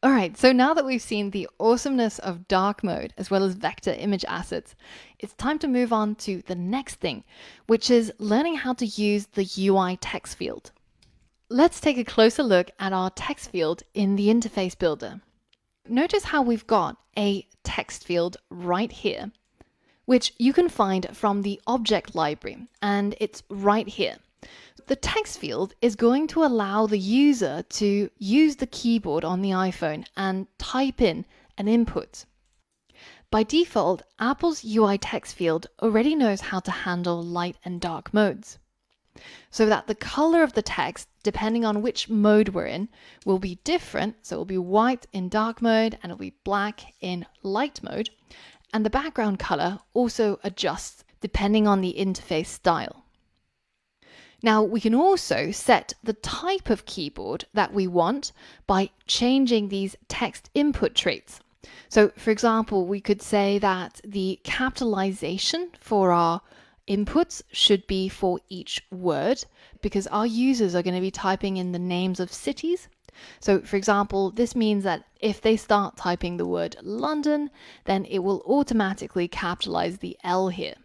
All right, so now that we've seen the awesomeness of dark mode as well as vector image assets, it's time to move on to the next thing, which is learning how to use the UI text field. Let's take a closer look at our text field in the interface builder. Notice how we've got a text field right here, which you can find from the object library, and it's right here. The text field is going to allow the user to use the keyboard on the iPhone and type in an input. By default, Apple's UI text field already knows how to handle light and dark modes, so that the color of the text, depending on which mode we're in, will be different. So it will be white in dark mode and it'll be black in light mode. And the background color also adjusts depending on the interface style. Now we can also set the type of keyboard that we want by changing these text input traits. So for example, we could say that the capitalization for our inputs should be for each word, because our users are going to be typing in the names of cities. So for example, this means that if they start typing the word London, then it will automatically capitalize the L here.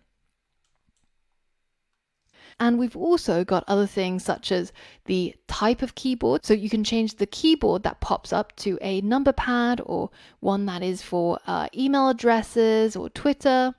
And we've also got other things such as the type of keyboard. So you can change the keyboard that pops up to a number pad or one that is for email addresses or Twitter.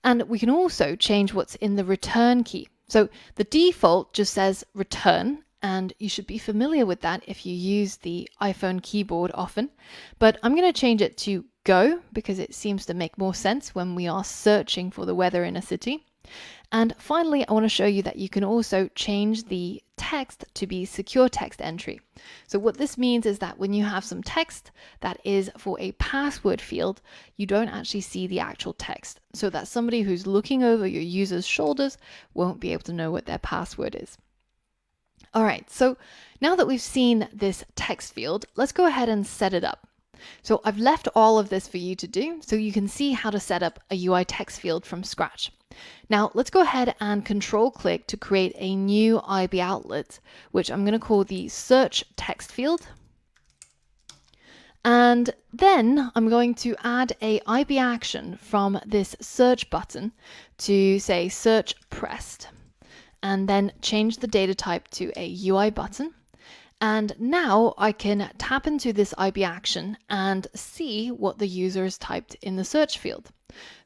And we can also change what's in the return key. So the default just says return, and you should be familiar with that if you use the iPhone keyboard often. But I'm going to change it to go because it seems to make more sense when we are searching for the weather in a city. And finally, I want to show you that you can also change the text to be secure text entry. So what this means is that when you have some text that is for a password field, you don't actually see the actual text, so that somebody who's looking over your user's shoulders won't be able to know what their password is. All right, so now that we've seen this text field, let's go ahead and set it up. So I've left all of this for you to do so you can see how to set up a UI text field from scratch. Now let's go ahead and control click to create a new IB outlet, which I'm going to call the search text field. And then I'm going to add a IB action from this search button to say search pressed, and then change the data type to a UI button. And now I can tap into this IB action and see what the user has typed in the search field.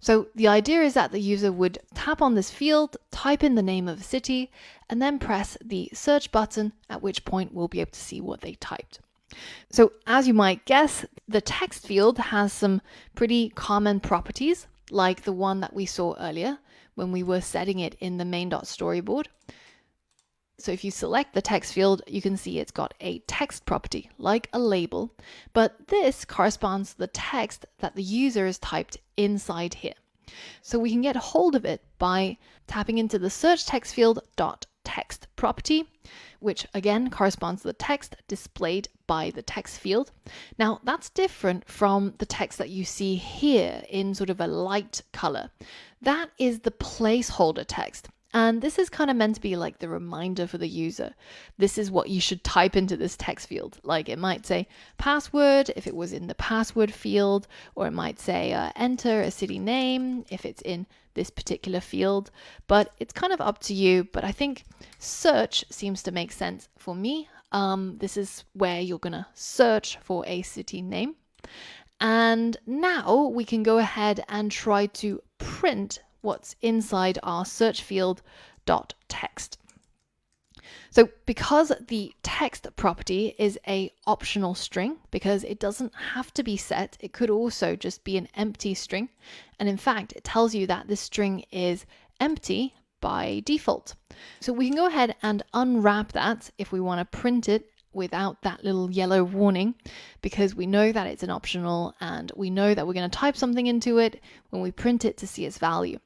So the idea is that the user would tap on this field, type in the name of a city, and then press the search button, at which point we'll be able to see what they typed. So as you might guess, the text field has some pretty common properties, like the one that we saw earlier when we were setting it in the main.storyboard. So if you select the text field, you can see it's got a text property, like a label, but this corresponds to the text that the user has typed inside here. So we can get hold of it by tapping into the search text field .text property, which again corresponds to the text displayed by the text field. Now that's different from the text that you see here in sort of a light color. That is the placeholder text. And this is kind of meant to be like the reminder for the user. This is what you should type into this text field. Like it might say password if it was in the password field, or it might say enter a city name if it's in this particular field. But it's kind of up to you. But I think search seems to make sense for me. This is where you're going to search for a city name. And now we can go ahead and try to print what's inside our search field .text. So because the text property is a optional string, because it doesn't have to be set, it could also just be an empty string. And in fact, it tells you that this string is empty by default. So we can go ahead and unwrap that if we want to print it without that little yellow warning, because we know that it's an optional and we know that we're going to type something into it when we print it to see its value.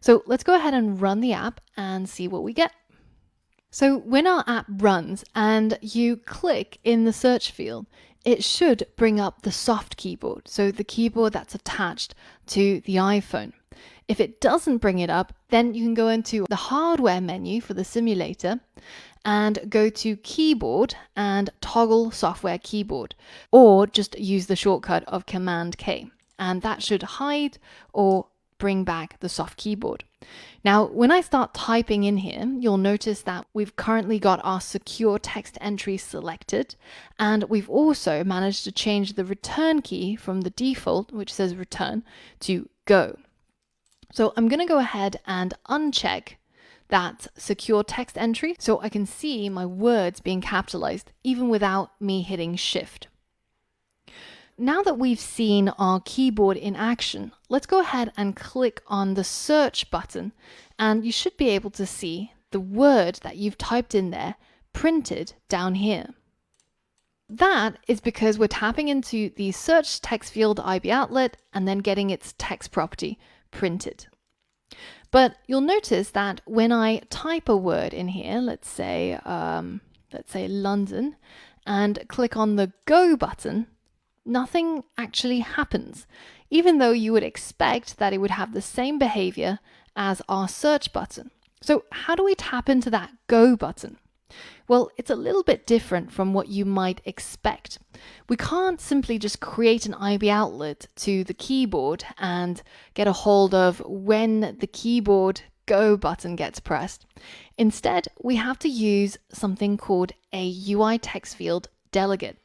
So let's go ahead and run the app and see what we get. So when our app runs and you click in the search field, it should bring up the soft keyboard, so the keyboard that's attached to the iPhone. If it doesn't bring it up, then you can go into the hardware menu for the simulator and go to keyboard and toggle software keyboard, or just use the shortcut of Command K, and that should hide or bring back the soft keyboard. Now, when I start typing in here, you'll notice that we've currently got our secure text entry selected, and we've also managed to change the return key from the default, which says return, to go. So I'm going to go ahead and uncheck that secure text entry so I can see my words being capitalized even without me hitting shift. Now that we've seen our keyboard in action, let's go ahead and click on the search button, and you should be able to see the word that you've typed in there printed down here. That is because we're tapping into the search text field IB outlet and then getting its text property printed. But you'll notice that when I type a word in here, let's say London, and click on the go button, nothing actually happens, even though you would expect that it would have the same behavior as our search button. So how do we tap into that go button? Well, it's a little bit different from what you might expect. We can't simply just create an IB outlet to the keyboard and get a hold of when the keyboard go button gets pressed. Instead, we have to use something called a UITextField delegate.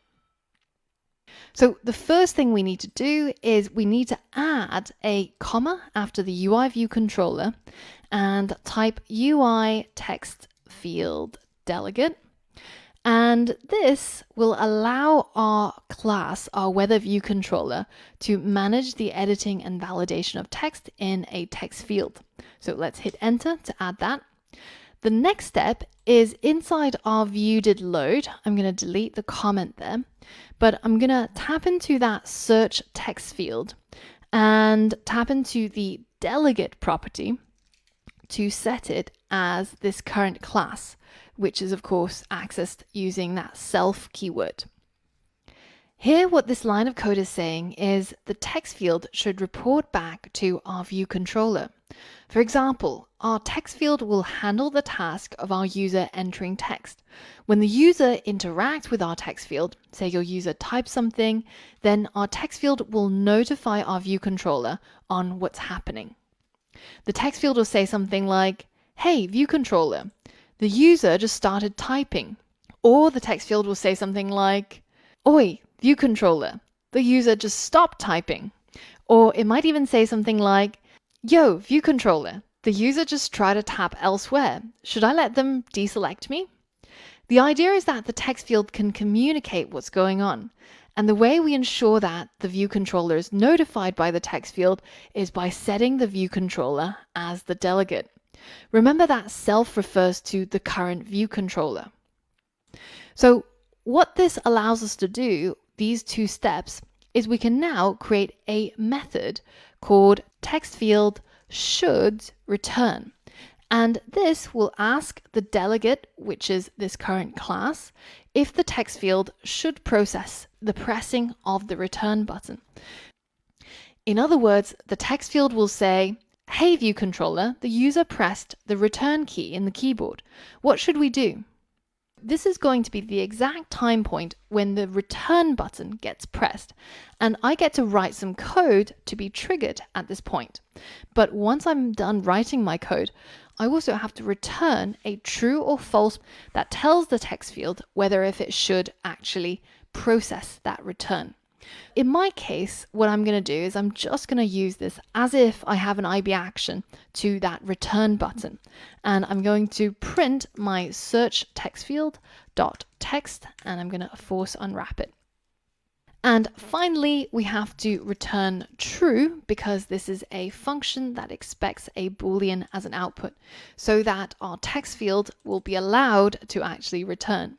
So the first thing we need to do is we need to add a comma after the UI view controller and type UITextField delegate, and this will allow our class, our weather view controller, to manage the editing and validation of text in a text field. So let's hit enter to add that. The next step is inside our view did load. I'm going to delete the comment there, but I'm going to tap into that search text field and tap into the delegate property to set it as this current class, which is of course accessed using that self keyword. Here, what this line of code is saying is the text field should report back to our view controller. For example, our text field will handle the task of our user entering text. When the user interacts with our text field, say your user types something, then our text field will notify our view controller on what's happening. The text field will say something like, "Hey, view controller, the user just started typing." Or the text field will say something like, "Oi, view controller, the user just stopped typing." Or it might even say something like, "Yo, view controller, the user just tried to tap elsewhere. Should I let them deselect me?" The idea is that the text field can communicate what's going on. And the way we ensure that the view controller is notified by the text field is by setting the view controller as the delegate. Remember that self refers to the current view controller. So what this allows us to do, these two steps, is we can now create a method called textfield should return. And this will ask the delegate, which is this current class, if the text field should process the pressing of the return button. In other words, the text field will say, "Hey view controller, the user pressed the return key in the keyboard. What should we do?" This is going to be the exact time point when the return button gets pressed, and I get to write some code to be triggered at this point. But once I'm done writing my code, I also have to return a true or false that tells the text field whether if it should actually process that return. In my case, what I'm going to do is I'm just going to use this as if I have an IB action to that return button. And I'm going to print my search text field dot text, and I'm going to force unwrap it. And finally, we have to return true because this is a function that expects a Boolean as an output so that our text field will be allowed to actually return.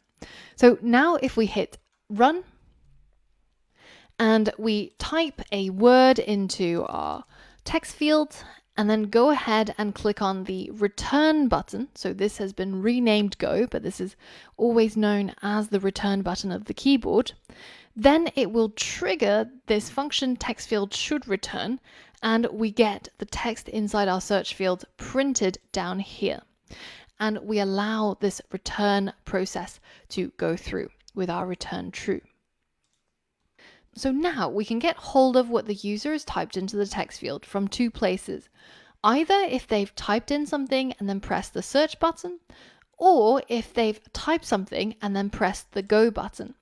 So now if we hit run and we type a word into our text field and then go ahead and click on the return button. So this has been renamed Go, but this is always known as the return button of the keyboard. Then it will trigger this function text field should return, and we get the text inside our search field printed down here. And we allow this return process to go through with our return true. So now we can get hold of what the user has typed into the text field from two places. Either if they've typed in something and then pressed the search button, or if they've typed something and then pressed the go button.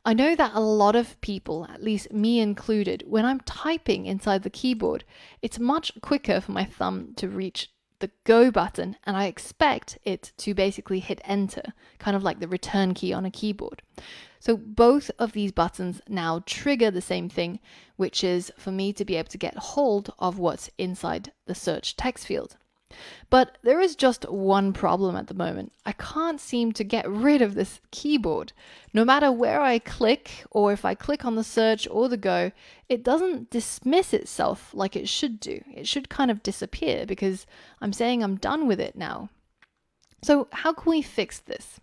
I know that a lot of people, at least me included, when I'm typing inside the keyboard, it's much quicker for my thumb to reach the go button, and I expect it to basically hit enter, kind of like the return key on a keyboard. So both of these buttons now trigger the same thing, which is for me to be able to get hold of what's inside the search text field. But there is just one problem at the moment. I can't seem to get rid of this keyboard. No matter where I click, or if I click on the search or the go, it doesn't dismiss itself like it should do. It should kind of disappear because I'm saying I'm done with it now. So how can we fix this?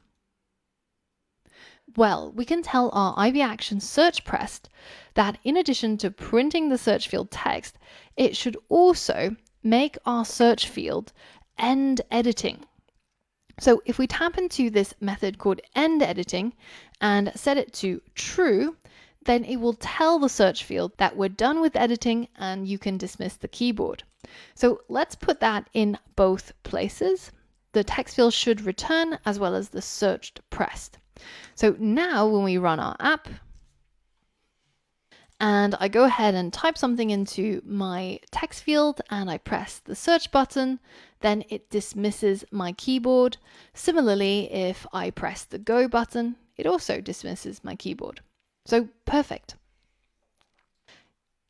Well, we can tell our IB action search pressed that in addition to printing the search field text, it should also make our search field end editing. So if we tap into this method called end editing and set it to true, then it will tell the search field that we're done with editing and you can dismiss the keyboard. So let's put that in both places. The text field should return as well as the searched pressed. So now when we run our app, and I go ahead and type something into my text field and I press the search button, then it dismisses my keyboard. Similarly, if I press the go button, it also dismisses my keyboard. So perfect.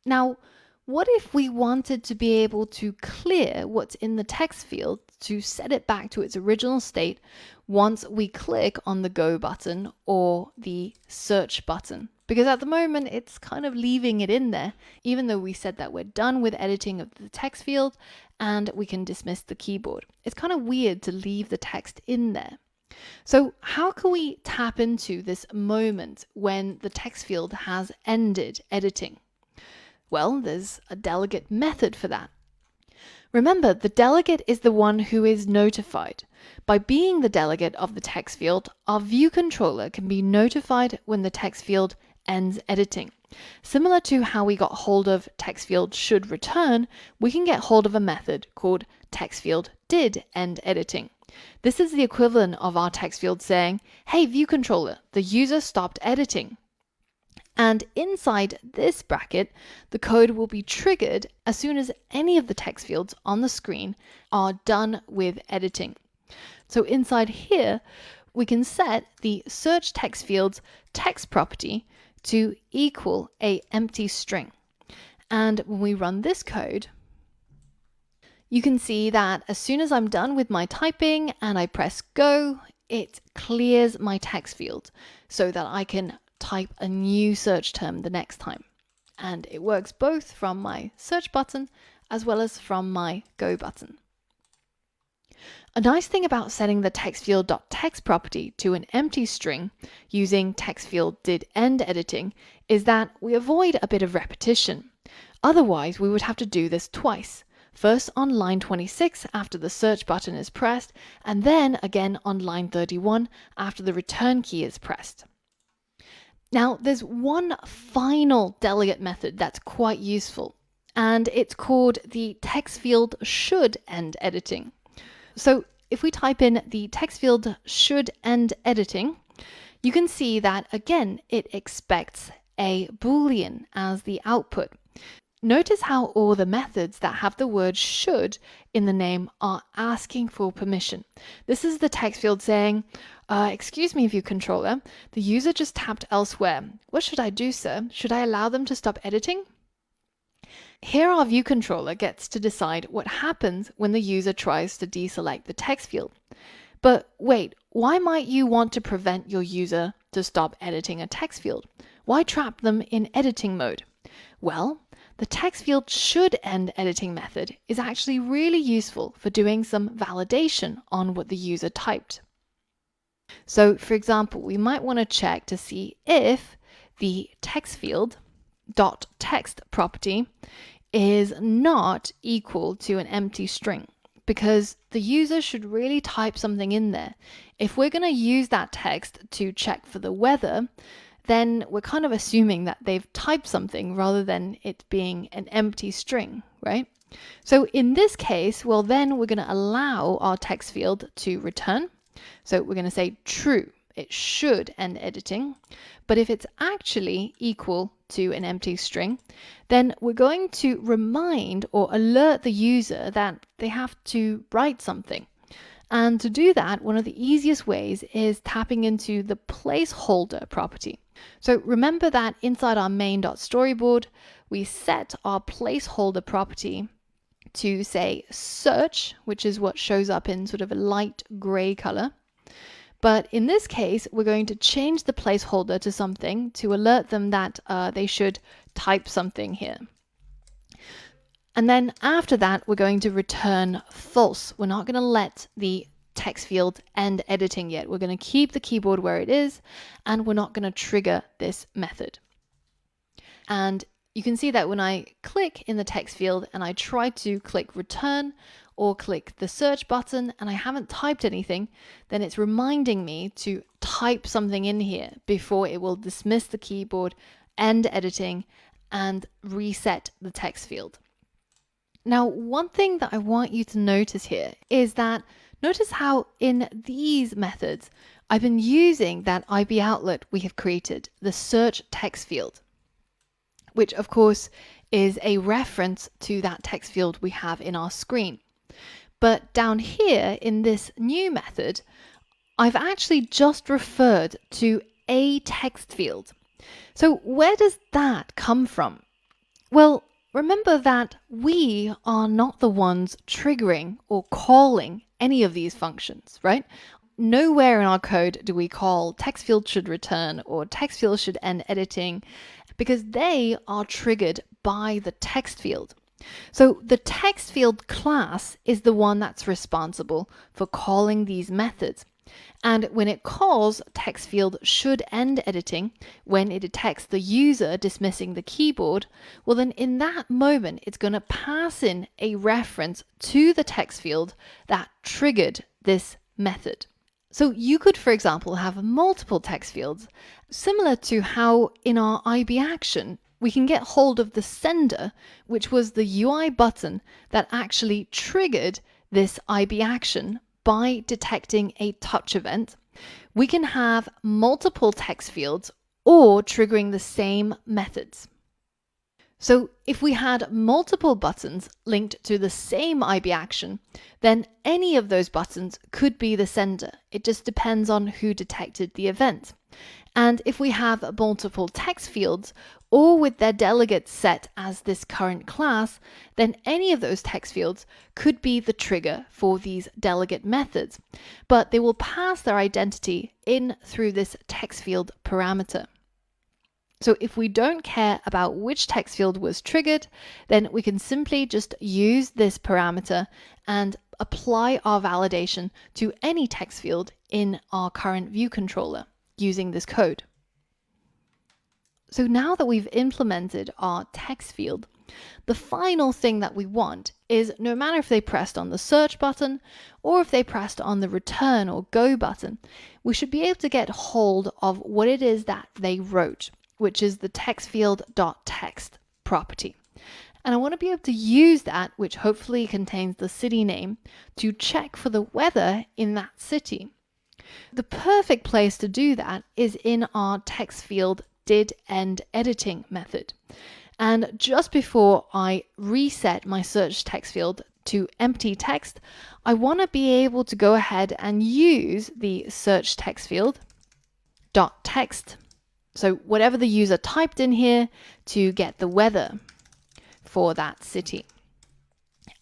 Now, what if we wanted to be able to clear what's in the text field to set it back to its original state once we click on the go button or the search button? Because at the moment, it's kind of leaving it in there, even though we said that we're done with editing of the text field and we can dismiss the keyboard. It's kind of weird to leave the text in there. So how can we tap into this moment when the text field has ended editing? Well, there's a delegate method for that. Remember, the delegate is the one who is notified. By being the delegate of the text field, our view controller can be notified when the text field ends editing. Similar to how we got hold of text field should return, we can get hold of a method called text field did end editing. This is the equivalent of our text field saying, hey, view controller, the user stopped editing. And inside this bracket, the code will be triggered as soon as any of the text fields on the screen are done with editing. So inside here, we can set the search text field's text property to equal an empty string. And when we run this code, you can see that as soon as I'm done with my typing and I press go, it clears my text field so that I can type a new search term the next time. And it works both from my search button as well as from my go button. A nice thing about setting the textfield.text property to an empty string using textfield did end editing is that we avoid a bit of repetition. Otherwise, we would have to do this twice. First on line 26 after the search button is pressed, and then again on line 31 after the return key is pressed. Now, there's one final delegate method that's quite useful, and it's called the text field should end editing. So if we type in the text field should end editing, you can see that again, it expects a Boolean as the output. Notice how all the methods that have the word should in the name are asking for permission. This is the text field saying, excuse me, view controller, the user just tapped elsewhere. What should I do, sir? Should I allow them to stop editing? Here our view controller gets to decide what happens when the user tries to deselect the text field. But wait, why might you want to prevent your user to stop editing a text field? Why trap them in editing mode? Well, the text field should end editing method is actually really useful for doing some validation on what the user typed. So for example, we might want to check to see if the text field dot text property is not equal to an empty string, because the user should really type something in there. If we're going to use that text to check for the weather, then we're kind of assuming that they've typed something rather than it being an empty string, right? So in this case, well, then we're going to allow our text field to return. So we're going to say true. It should end editing. But if it's actually equal to an empty string, then we're going to remind or alert the user that they have to write something. And to do that, one of the easiest ways is tapping into the placeholder property. So remember that inside our main.storyboard, we set our placeholder property to say search, which is what shows up in sort of a light gray color. But in this case, we're going to change the placeholder to something to alert them that they should type something here. And then after that, we're going to return false. We're not going to let the text field end editing yet. We're going to keep the keyboard where it is, and we're not going to trigger this method. And you can see that when I click in the text field and I try to click return or click the search button and I haven't typed anything, then it's reminding me to type something in here before it will dismiss the keyboard, end editing, and reset the text field. Now, one thing that I want you to notice here is that notice how in these methods, I've been using that IB outlet we have created, the search text field, which of course is a reference to that text field we have in our screen. But down here in this new method, I've actually just referred to a text field. So where does that come from? Well, remember that we are not the ones triggering or calling any of these functions, right? Nowhere in our code do we call text field should return or text field should end editing, because they are triggered by the text field. So the text field class is the one that's responsible for calling these methods. And when it calls text field should end editing, when it detects the user dismissing the keyboard, well then in that moment it's going to pass in a reference to the text field that triggered this method. So you could, for example, have multiple text fields, similar to how in our IB action we can get hold of the sender, which was the UI button that actually triggered this IB action by detecting a touch event. We can have multiple text fields or triggering the same methods. So if we had multiple buttons linked to the same IB action, then any of those buttons could be the sender. It just depends on who detected the event. And if we have multiple text fields, or with their delegates set as this current class, then any of those text fields could be the trigger for these delegate methods, but they will pass their identity in through this text field parameter. So if we don't care about which text field was triggered, then we can simply just use this parameter and apply our validation to any text field in our current view controller using this code. So now that we've implemented our text field, the final thing that we want is no matter if they pressed on the search button or if they pressed on the return or go button, we should be able to get hold of what it is that they wrote, which is the textfield.text property. And I want to be able to use that, which hopefully contains the city name, to check for the weather in that city. The perfect place to do that is in our text field did end editing method. And just before I reset my search text field to empty text, I want to be able to go ahead and use the search text field dot text. So whatever the user typed in here to get the weather for that city.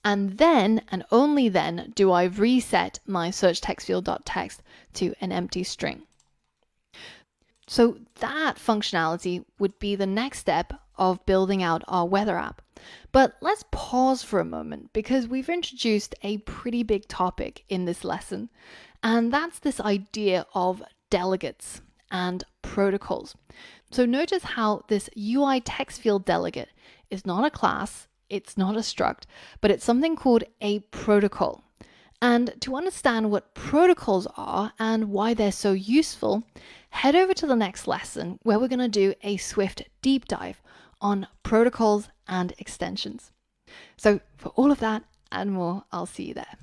And then, and only then, do I reset my search text field.text to an empty string. So that functionality would be the next step of building out our weather app. But let's pause for a moment because we've introduced a pretty big topic in this lesson, and that's this idea of delegates and protocols. So notice how this UITextField delegate is not a class, it's not a struct, but it's something called a protocol. And to understand what protocols are and why they're so useful, head over to the next lesson where we're going to do a Swift deep dive on protocols and extensions. So for all of that and more, I'll see you there.